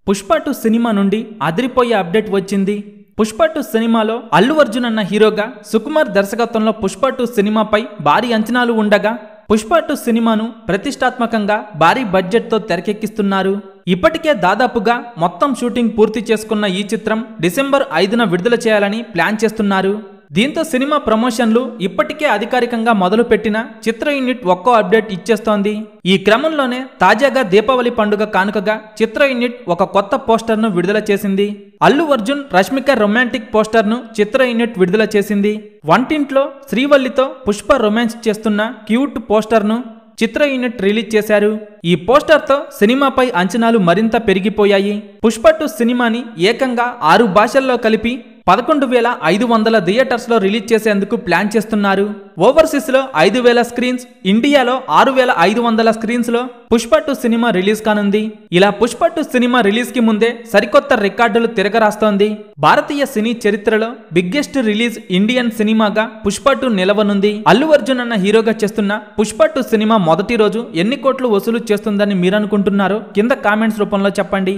Pushpa 2 cinema నుండి అదిరిపోయే update వచ్చింది. పుష్ప 2 సినిమాలో అల్లు అర్జున్ అన్న హీరోగా సుకుమార్ దర్శకత్వంలో పుష్ప 2 సినిమాపై భారీ అంచనాలు ఉండగా పుష్ప 2 సినిమాను ప్రతిష్టాత్మకంగా భారీ బడ్జెట్తో తెరకెక్కిస్తున్నారు. ఇప్పటికే దాదాపుగా మొత్తం షూటింగ్ పూర్తి చేసుకున్న ఈ చిత్రం డిసెంబర్ 5న విడుదల చేయాలని ప్లాన్ చేస్తున్నారు. దీంతో సినిమా ప్రమోషన్లు ఇప్పటికే అధికారికంగా మొదలుపెట్టిన చిత్ర యూనిట్ ఒక్కో అప్డేట్ ఇచ్చేస్తోంది. ఈ క్రమంలోనే తాజాగా దీపావళి పండుగ కానుకగా చిత్ర యూనిట్ ఒక కొత్త పోస్టర్ను విడుదల చేసింది. అల్లు అర్జున్ రష్మిక రొమాంటిక్ పోస్టర్ను చిత్ర యూనిట్ విడుదల చేసింది. వంటింట్లో శ్రీవల్లితో పుష్ప రొమాన్స్ చేస్తున్న క్యూట్ పోస్టర్ను చిత్ర యూనిట్ రిలీజ్ చేశారు. ఈ పోస్టర్తో సినిమాపై అంచనాలు మరింత పెరిగిపోయాయి. పుష్ప 2 సినిమాని ఏకంగా 6 భాషల్లో కలిపి 11,500 థియేటర్స్లో రిలీజ్ చేసేందుకు ప్లాన్ చేస్తున్నారు. ఓవర్సీస్లో 5,000 స్క్రీన్స్, ఇండియాలో 6,500 స్క్రీన్స్లో పుష్ప 2 సినిమా రిలీజ్ కానుంది. ఇలా పుష్ప 2 సినిమా రిలీజ్కి ముందే సరికొత్త రికార్డులు తిరగరాస్తోంది. భారతీయ సినీ చరిత్రలో బిగ్గెస్ట్ రిలీజ్ ఇండియన్ సినిమాగా పుష్ప 2 నిలవనుంది. అల్లు అర్జున్ అన్న హీరోగా చేస్తున్న పుష్ప 2 సినిమా మొదటి రోజు ఎన్ని కోట్లు వసూలు చేస్తుందని మీరనుకుంటున్నారో కింద కామెంట్స్ రూపంలో చెప్పండి.